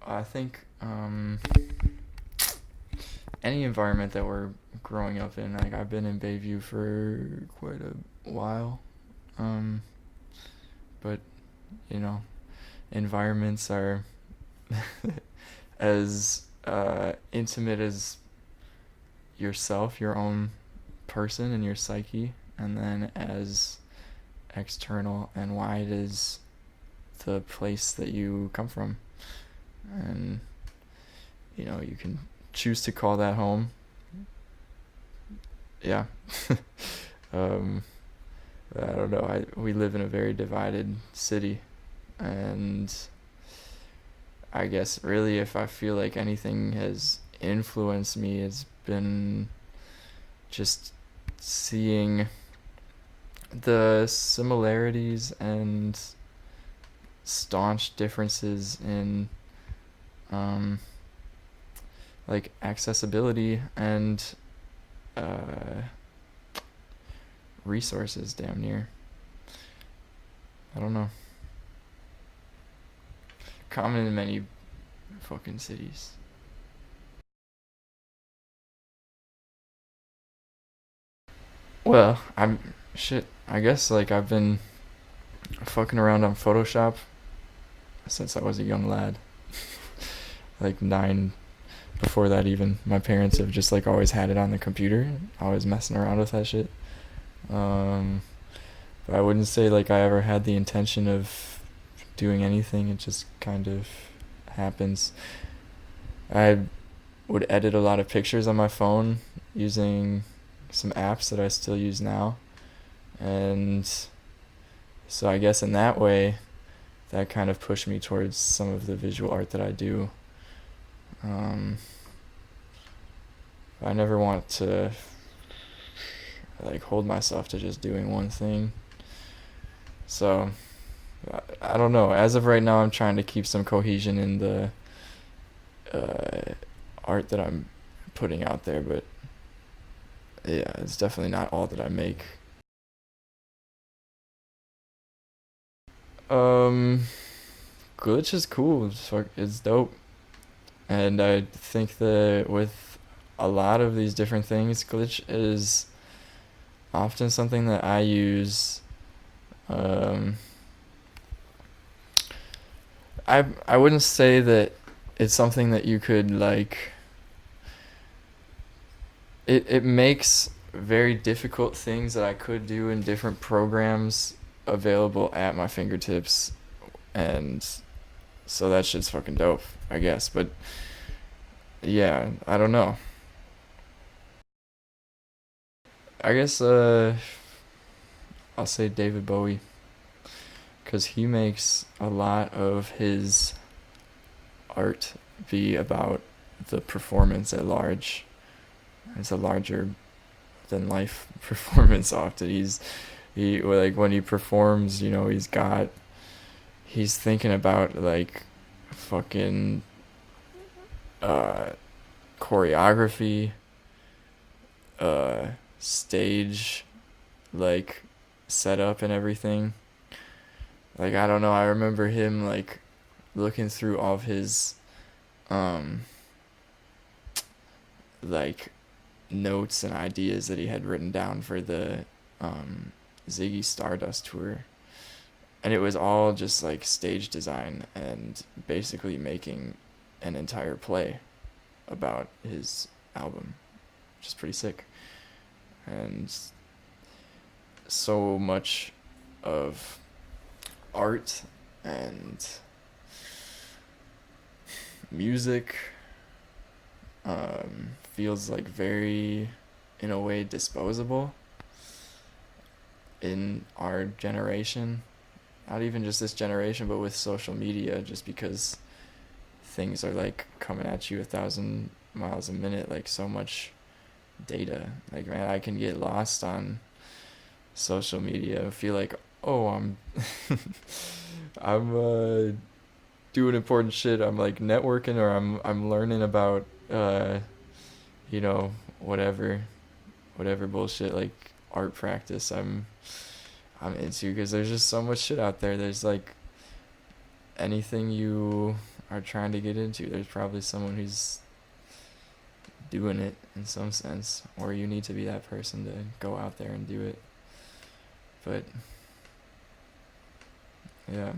I think any environment that we're growing up in, like I've been in Bayview for quite a while, um, but you know, environments are as intimate as yourself, your own person and your psyche, and then as external and wide as the place that you come from. And you can choose to call that home. Yeah. um, I don't know. We live in a very divided city, and I guess really, if I feel like anything has influenced me, it's been just seeing the similarities and staunch differences in um, like accessibility and uh, resources, damn near. I don't know. Common in many fucking cities. Well, I guess like I've been fucking around on Photoshop since I was a young lad. Like 9. Before that, even my parents have just like always had it on the computer, always messing around with that shit. Um, but I wouldn't say like I ever had the intention of doing anything. It just kind of happens. I would edit a lot of pictures on my phone using some apps that I still use now, and so I guess in that way, that kind of pushed me towards some of the visual art that I do. Um, I never want to like hold myself to just doing one thing. So I don't know. As of right now, I'm trying to keep some cohesion in the art that I'm putting out there, but yeah, it's definitely not all that I make. Um, Glitch is cool. It's dope, and I think that with a lot of these different things, Glitch is often something that I use. Um, I wouldn't say that it's something that you could like. It makes very difficult things that I could do in different programs available at my fingertips, and so that shit's fucking dope, I guess. But yeah, I don't know. I guess I'll say David Bowie, because he makes a lot of his art be about the performance at large. It's a larger than life performance often. He like when he performs, he's thinking about like fucking uh choreography, uh stage like setup and everything. Like I don't know, I remember him like looking through all of his um like notes and ideas that he had written down for the Ziggy Stardust tour. And it was all just like stage design and basically making an entire play about his album, which is pretty sick. And so much of art and music feels like very, in a way, disposable in our generation. Not even just this generation, but with social media, just because things are like coming at you 1,000 miles a minute, like so much data. Like, man, I can get lost on social media. I feel like, oh, I'm doing important shit. I'm like networking, or I'm learning about you know whatever bullshit like art practice I'm into, because there's just so much shit out there. There's like anything you are trying to get into. There's probably someone who's doing it in some sense, or you need to be that person to go out there and do it. But yeah.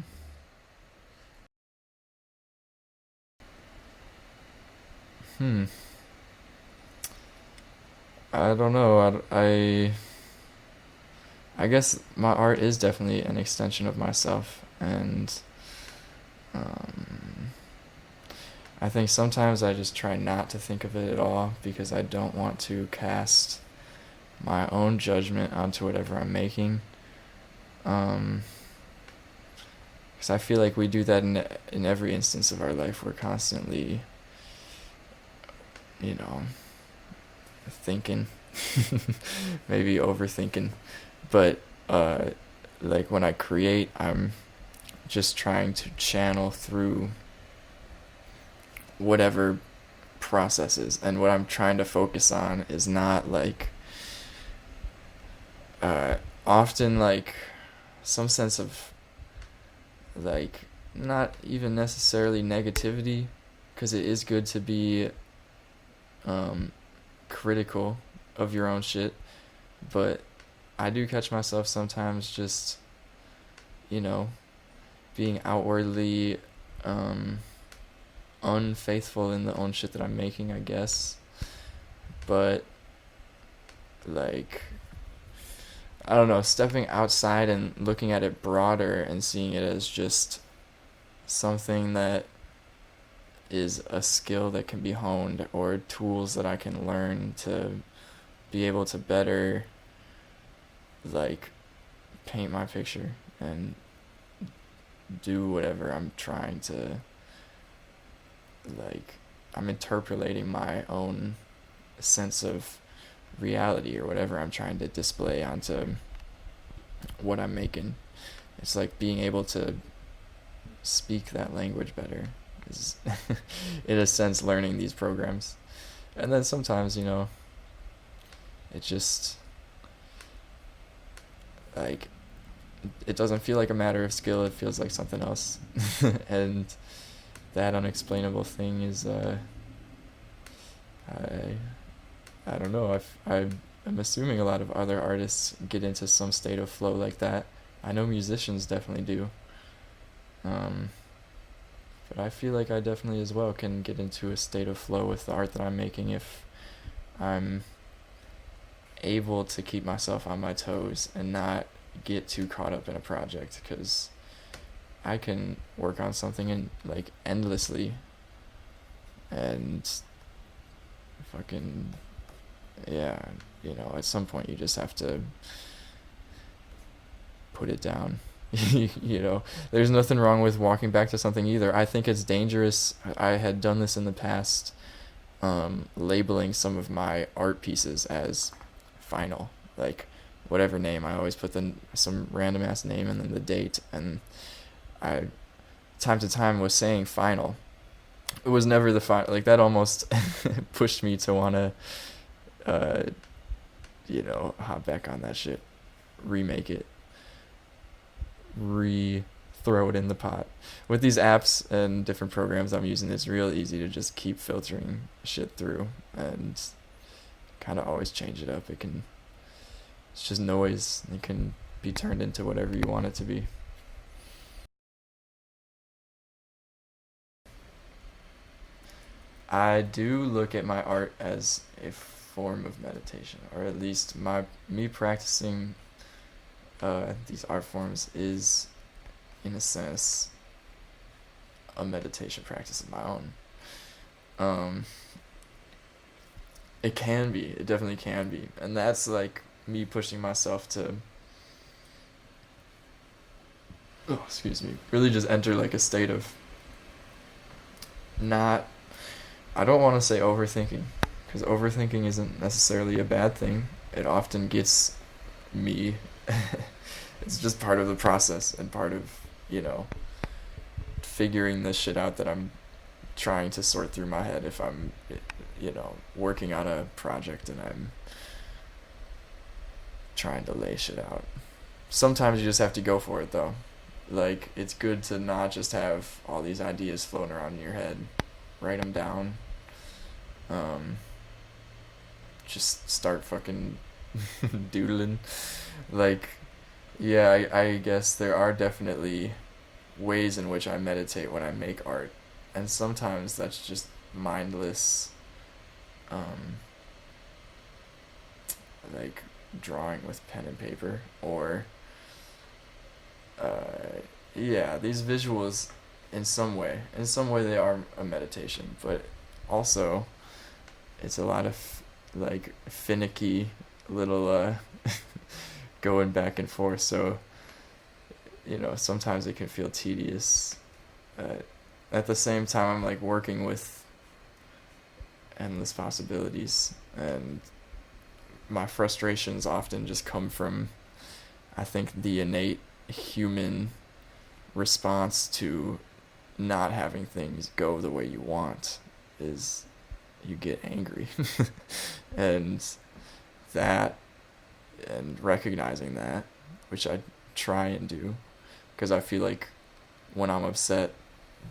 Hmm. I don't know. I guess my art is definitely an extension of myself, and um, I think sometimes I just try not to think of it at all because I don't want to cast my own judgment onto whatever I'm making. Because I feel like we do that in every instance of our life. We're constantly, you know, thinking, maybe overthinking, but like when I create, I'm just trying to channel through whatever processes, and what I'm trying to focus on is not like often like some sense of like not even necessarily negativity, because it is good to be critical of your own shit, but I do catch myself sometimes just, you know, being outwardly unfaithful in the own shit that I'm making, I guess. But like, I don't know, stepping outside and looking at it broader and seeing it as just something that is a skill that can be honed, or tools that I can learn to be able to better like paint my picture and do whatever I'm trying to, like, I'm interpolating my own sense of reality or whatever I'm trying to display onto what I'm making. It's like being able to speak that language better is in a sense learning these programs. And then sometimes, you know, it just like it doesn't feel like a matter of skill, it feels like something else. And that unexplainable thing is I don't know, I'm assuming a lot of other artists get into some state of flow like that. I know musicians definitely do. But I feel like I definitely as well can get into a state of flow with the art that I'm making if I'm able to keep myself on my toes and not get too caught up in a project, because I can work on something and like endlessly and fucking yeah, you know, at some point you just have to put it down. You know, there's nothing wrong with walking back to something either. I think it's dangerous. I had done this in the past, labeling some of my art pieces as final, like whatever name. I always put some random ass name and then the date, and I time to time was saying final. It was never the final. Like that almost pushed me to want to, you know, hop back on that shit, remake it, throw it in the pot. With these apps and different programs I'm using, it's real easy to just keep filtering shit through and kind of always change it up. It's just noise. It can be turned into whatever you want it to be. I do look at my art as a form of meditation, or at least me practicing these art forms is, in a sense, a meditation practice of my own. Um, it can be. It definitely can be, and that's like me pushing myself to, oh, excuse me, really just enter like a state of not. I don't want to say overthinking, because overthinking isn't necessarily a bad thing. It often gets me. It's just part of the process and part of, you know, figuring this shit out that I'm trying to sort through my head if I'm, you know, working on a project and I'm trying to lay shit out. Sometimes you just have to go for it though, Like, it's good to not just have all these ideas floating around in your head. Write them down. Um, just start fucking doodling. Like, yeah, I guess there are definitely ways in which I meditate when I make art. And sometimes that's just mindless, um, like drawing with pen and paper. Or, uh, yeah, these visuals, in some way they are a meditation. But also, it's a lot of, like, finicky little, going back and forth. So, sometimes it can feel tedious. Uh, at the same time, I'm like working with endless possibilities, and my frustrations often just come from, I think, the innate human response to not having things go the way you want is you get angry. And that, and recognizing that, which I try and do, because I feel like when I'm upset,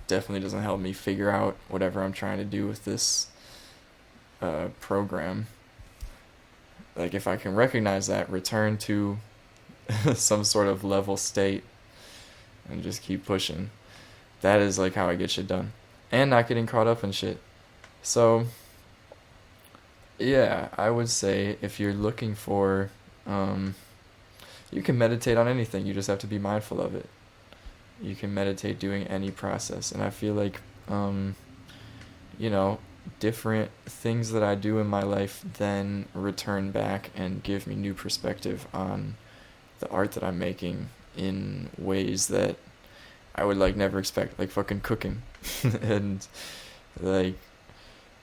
definitely doesn't help me figure out whatever I'm trying to do with this program. Like, if I can recognize that, return to some sort of level state, and just keep pushing, that is like how I get shit done, and not getting caught up in shit. So, yeah, I would say if you're looking for, you can meditate on anything. You just have to be mindful of it. You can meditate doing any process, and I feel like, you know, different things that I do in my life then return back and give me new perspective on the art that I'm making in ways that I would like never expect, like fucking cooking. And like,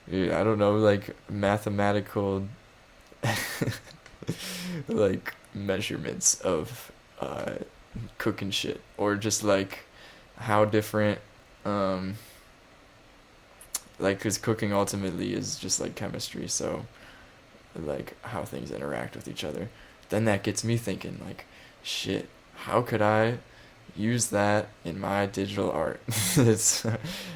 yeah, I don't know, like mathematical like measurements of cooking shit, or just like how different, um like, because cooking ultimately is just like chemistry, so like how things interact with each other. Then that gets me thinking, like, shit, how could I use that in my digital art? It's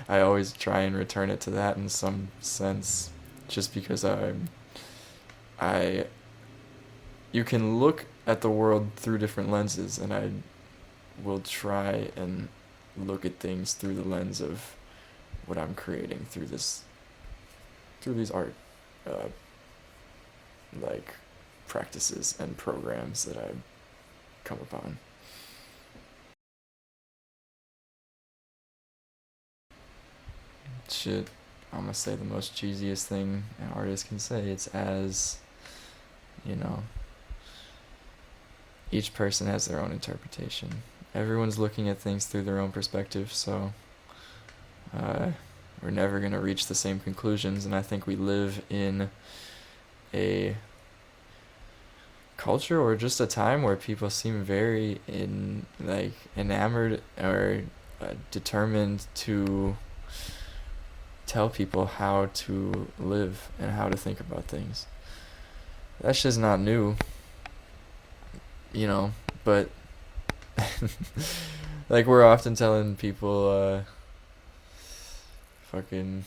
I always try and return it to that in some sense, just because I you can look at the world through different lenses, and I will try and look at things through the lens of what I'm creating through these art, uh, like, practices and programs that I come upon. Shit, I'm gonna say the most cheesiest thing an artist can say. It's as, you know, each person has their own interpretation. Everyone's looking at things through their own perspective, so uh, we're never gonna reach the same conclusions. And I think we live in a culture, or just a time, where people seem very enamored, or determined to tell people how to live and how to think about things. That's just not new, but like, we're often telling people fucking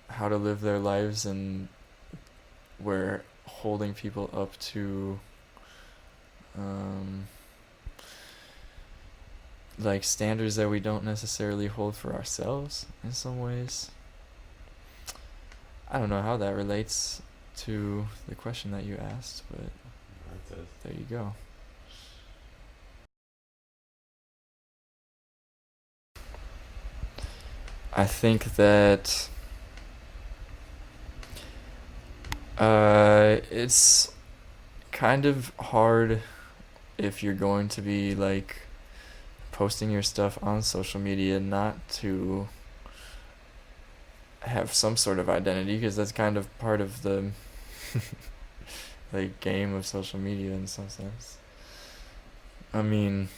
how to live their lives, and we're holding people up to like standards that we don't necessarily hold for ourselves in some ways. I don't know how that relates to the question that you asked, but there you go. I think that it's kind of hard if you're going to be like posting your stuff on social media not to have some sort of identity, because that's kind of part of the like game of social media in some sense. I mean,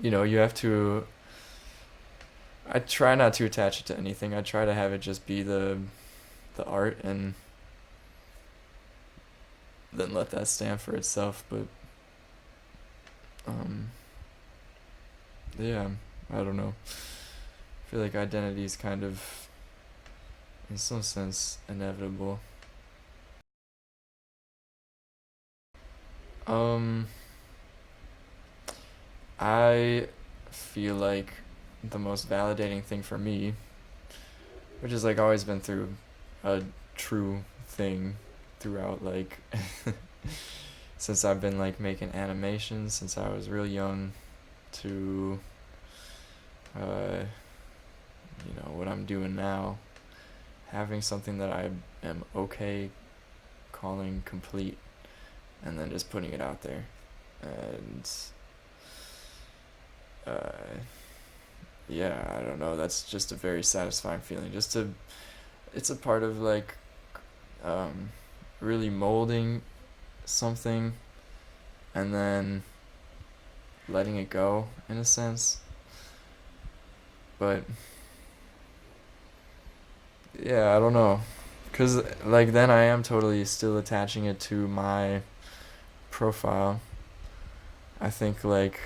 you have to. I try not to attach it to anything. I try to have it just be the art, and then let that stand for itself. But yeah, I don't know. I feel like identity is kind of, in some sense, inevitable. Um, I feel like the most validating thing for me, which has like always been through a true thing throughout like since I've been like making animations since I was real young to uh what I'm doing now, having something that I am okay calling complete and then just putting it out there. And uh yeah, I don't know, that's just a very satisfying feeling. Just to It's a part of like um really molding something and then letting it go in a sense. But yeah, I don't know. Cuz like then I am totally still attaching it to my profile. I think like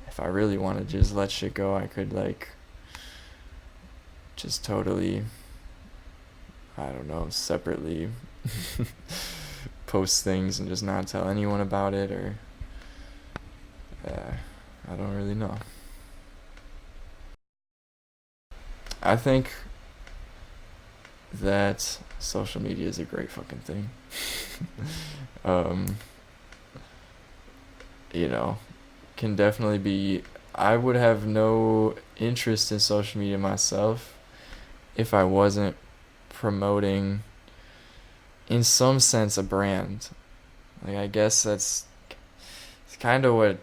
if I really want to just let shit go, I could like just totally, I don't know, separately post things and just not tell anyone about it, or I don't really know. I think that social media is a great fucking thing. um, you know, can definitely be. I would have no interest in social media myself if I wasn't promoting, in some sense, a brand. Like, I guess it's kind of what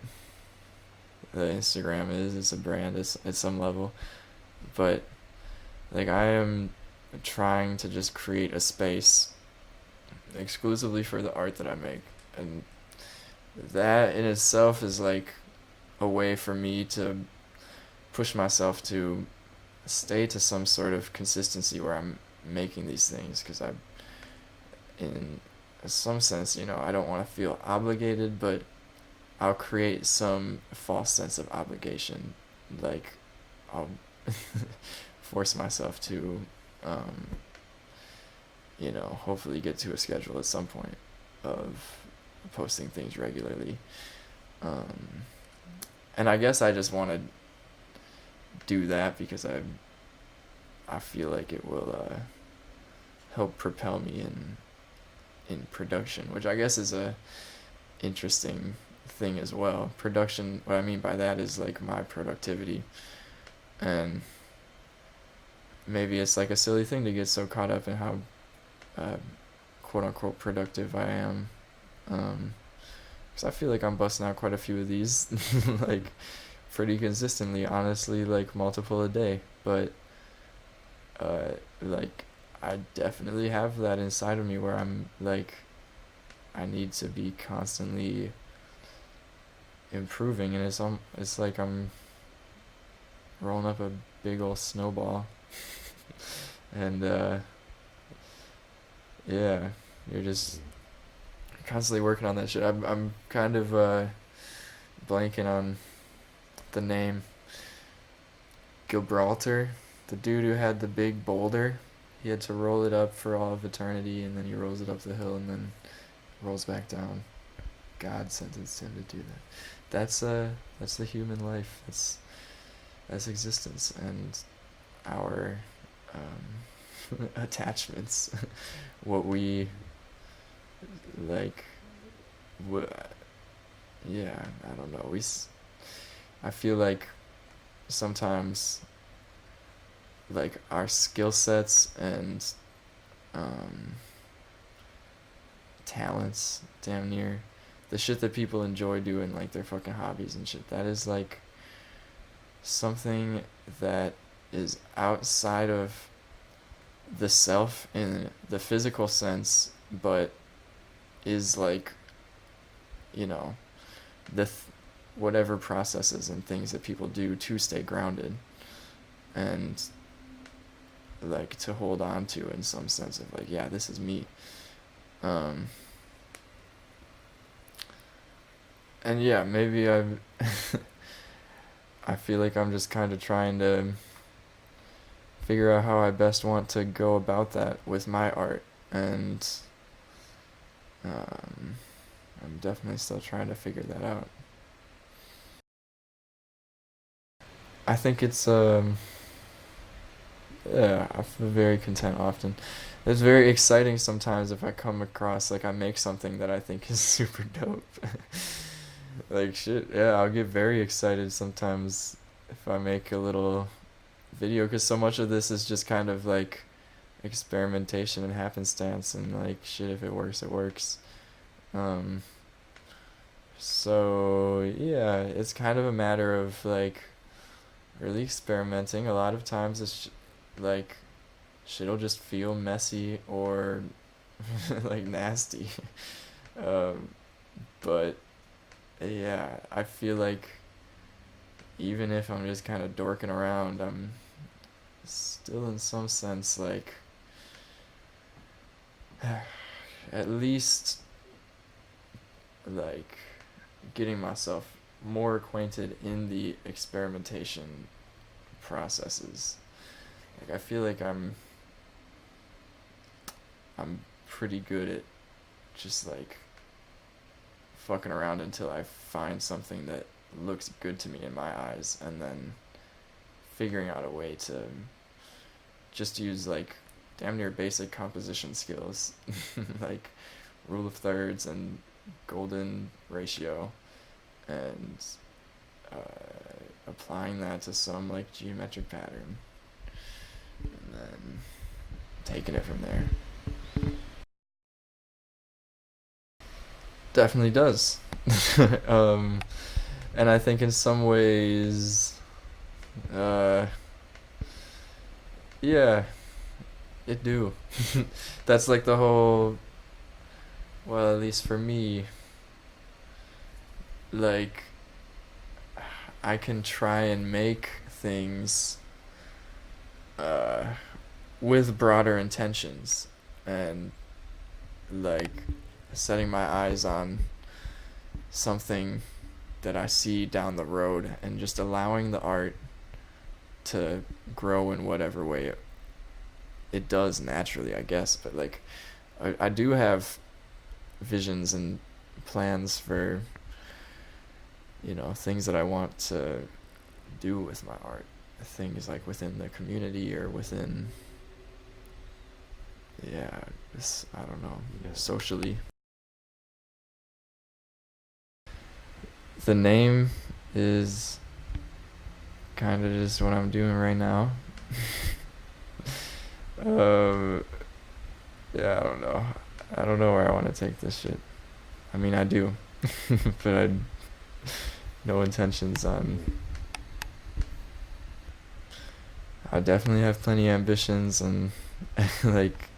the Instagram is. It's a brand at some level. But, like, I am trying to just create a space exclusively for the art that I make. And that in itself is like a way for me to push myself to stay to some sort of consistency where I'm making these things, because in some sense, I don't want to feel obligated, but I'll create some false sense of obligation. Like, I'll force myself to, um, hopefully get to a schedule at some point of posting things regularly. Um, and I guess I just want to do that because I feel like it will help propel me in production, which I guess is a interesting thing as well. Production, what I mean by that is like my productivity, and maybe it's like a silly thing to get so caught up in how quote unquote productive I am, because I feel like I'm busting out quite a few of these like pretty consistently, honestly, like multiple a day. But like I definitely have that inside of me where I'm like, I need to be constantly improving, and it's like I'm rolling up a big old snowball. And yeah, you're just constantly working on that shit. I'm kind of blanking on the name. Gibraltar, the dude who had the big boulder. He had to roll it up for all of eternity, and then he rolls it up the hill, and then rolls back down. God sentenced him to do that. That's the human life. That's existence, and our attachments. What we like. Yeah, I don't know. I feel like sometimes like our skill sets and um, talents, damn near, the shit that people enjoy doing, like their fucking hobbies and shit, that is like something that is outside of the self in the physical sense, but is like, you know, whatever processes and things that people do to stay grounded and like to hold on to, in some sense of like, yeah, this is me. And yeah, maybe I feel like I'm just kind of trying to figure out how I best want to go about that with my art, and um, I'm definitely still trying to figure that out. I think it's yeah, I feel very content often. It's very exciting sometimes if I come across like I make something that I think is super dope. Like shit, yeah, I'll get very excited sometimes if I make a little video, because so much of this is just kind of like experimentation and happenstance, and like shit, if it works, it works. Um, so yeah, it's kind of a matter of like really experimenting. A lot of times it's like shit'll just feel messy or like nasty. Um, but yeah, I feel like even if I'm just kind of dorking around, I'm still in some sense like at least like getting myself more acquainted in the experimentation processes. Like I feel like I'm pretty good at just like fucking around until I find something that looks good to me in my eyes, and then figuring out a way to just use like damn near basic composition skills like rule of thirds and golden ratio, and applying that to some like geometric pattern, and then taking it from there. Definitely does. um, and I think in some ways, uh, yeah, it do. That's like the whole. Well, at least for me, like I can try and make things uh, with broader intentions, and like setting my eyes on something that I see down the road, and just allowing the art to grow in whatever way it does naturally, I guess. But like I do have visions and plans for things that I want to do with my art, things like within the community or within, yeah, I don't know, socially. The name is kind of just what I'm doing right now. um, yeah, I don't know where I want to take this shit. I mean, I do, but I no intentions on. I definitely have plenty of ambitions, and like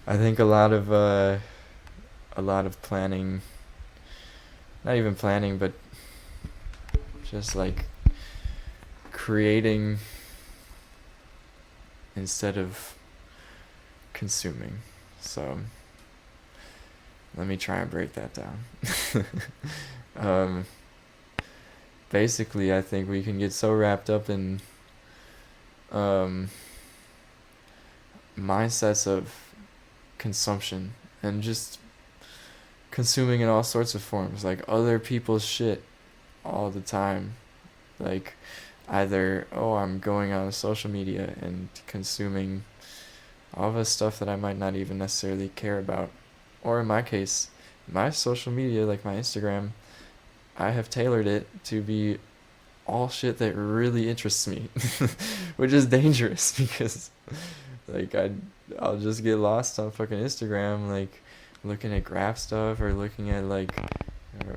I think a lot of planning, not even planning, but just like creating instead of consuming. So let me try and break that down. um, Basically, I think we can get so wrapped up in um, mindsets of consumption and just consuming in all sorts of forms, like other people's shit all the time. Like either, oh, I'm going on social media and consuming all the stuff that I might not even necessarily care about. Or in my case, my social media, like my Instagram, I have tailored it to be all shit that really interests me, which is dangerous because like I'll just get lost on fucking Instagram, like looking at graph stuff or looking at like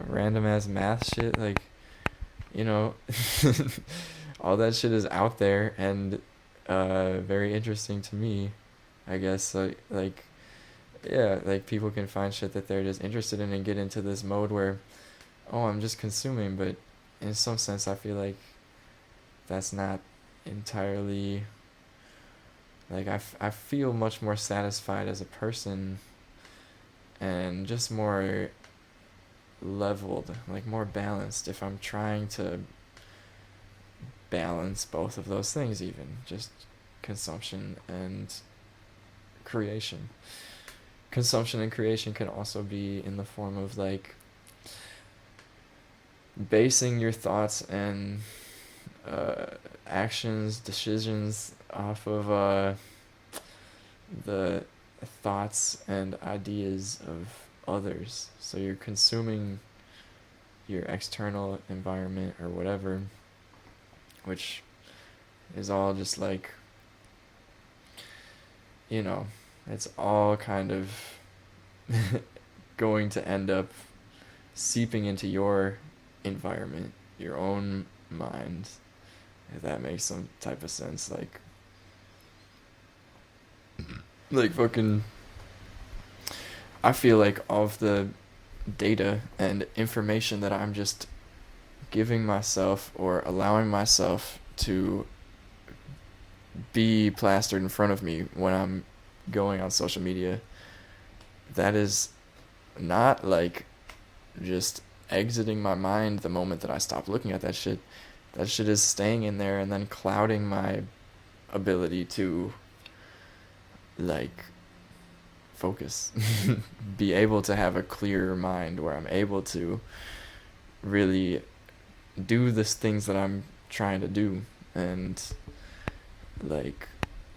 random ass math shit, like you know all that shit is out there and very interesting to me, I guess. Like yeah, like people can find shit that they're just interested in and get into this mode where, oh, I'm just consuming, but in some sense I feel like that's not entirely, like I feel much more satisfied as a person and just more leveled, like more balanced if I'm trying to balance both of those things, even just consumption and creation. Consumption and creation can also be in the form of like basing your thoughts and actions, decisions off of the thoughts and ideas of others. So you're consuming your external environment or whatever, which is all just like, you know, it's all kind of going to end up seeping into your environment, your own mind, if that makes some type of sense. Like fucking, I feel like all of the data and information that I'm just giving myself or allowing myself to be plastered in front of me when I'm going on social media, that is not like just exiting my mind the moment that I stop looking at that shit. That shit is staying in there and then clouding my ability to like focus. Be able to have a clearer mind where I'm able to really do the things that I'm trying to do and like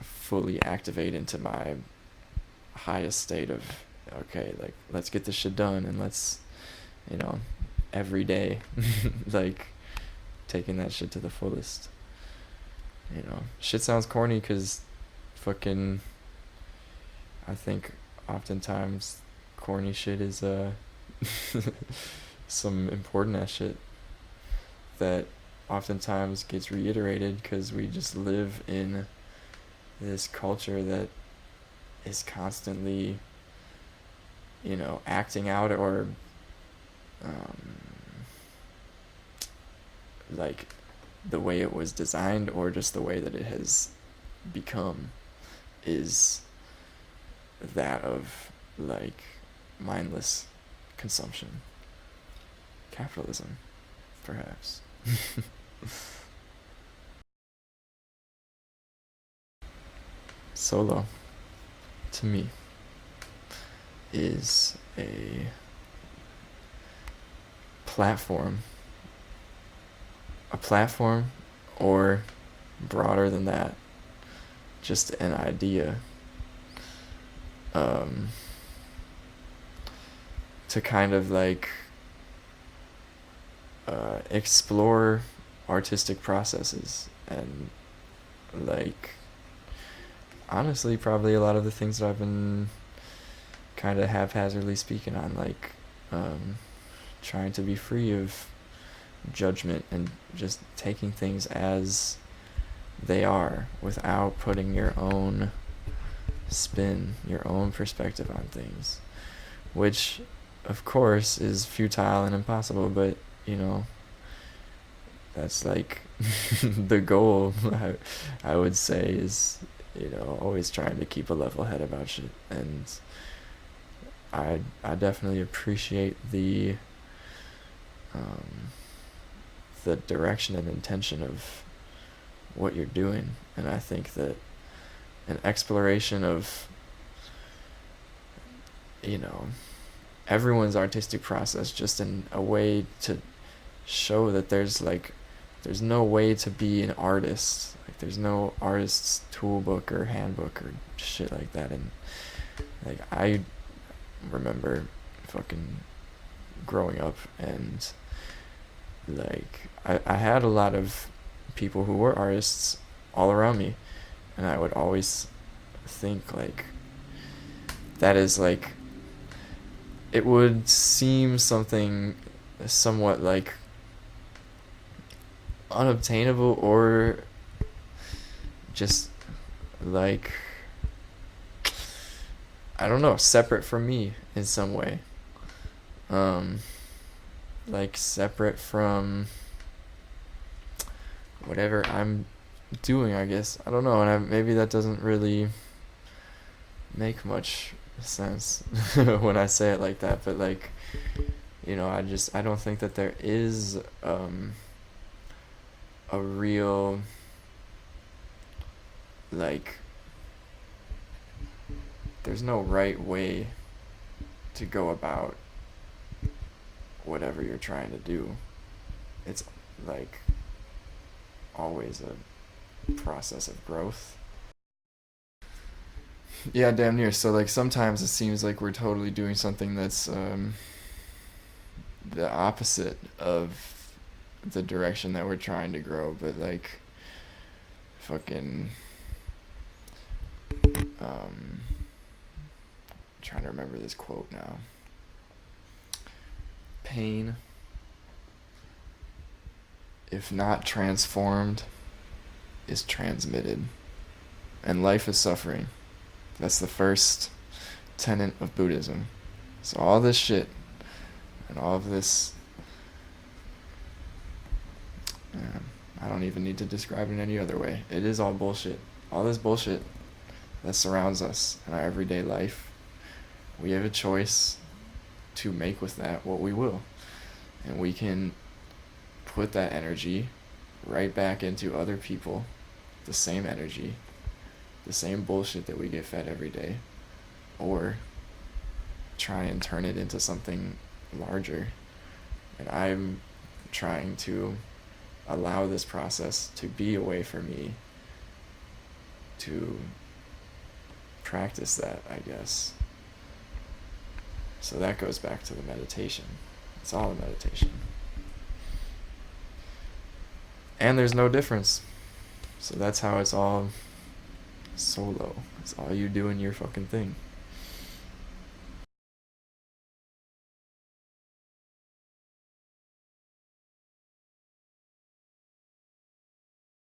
fully activate into my highest state of, okay, like let's get this shit done, and let's, you know, every day like taking that shit to the fullest. You know, shit sounds corny because fucking, I think oftentimes corny shit is some important ass shit that oftentimes gets reiterated because we just live in this culture that is constantly, you know, acting out or like the way it was designed or just the way that it has become is that of like mindless consumption. Capitalism, perhaps. Solo, to me, is a platform. A platform, or broader than that, just an idea. To kind of like explore artistic processes and like honestly probably a lot of the things that I've been kind of haphazardly speaking on, like trying to be free of judgment and just taking things as they are without putting your own spin, your own perspective on things, which of course is futile and impossible, but you know, that's like the goal. I would say is, you know, always trying to keep a level head about shit. And I definitely appreciate the direction and intention of what you're doing, and I think that an exploration of, you know, everyone's artistic process just in a way to show that there's no way to be an artist. Like there's no artist's toolbook or handbook or shit like that. And like I remember fucking growing up and like I had a lot of people who were artists all around me, and I would always think like that is like, it would seem something somewhat like unobtainable or just like, I don't know, separate from me in some way. Like separate from whatever I'm doing, I guess. I don't know, and maybe that doesn't really make much sense when I say it like that, but like, you know, I don't think that there is a real, like, there's no right way to go about whatever you're trying to do. It's like always a process of growth. Yeah, damn near. So like sometimes it seems like we're totally doing something that's the opposite of the direction that we're trying to grow, but like fucking trying to remember this quote now. Pain, if not transformed, is transmitted. And life is suffering. That's the first tenet of Buddhism. So all this shit and all of this, I don't even need to describe it in any other way. It is all bullshit. All this bullshit that surrounds us in our everyday life, we have a choice to make with that what we will. And we can put that energy right back into other people, the same energy, the same bullshit that we get fed every day, or try and turn it into something larger. And I'm trying to allow this process to be a way for me to practice that, I guess. So that goes back to the meditation. It's all a meditation. And there's no difference. So that's how it's all solo. It's all you doing your fucking thing.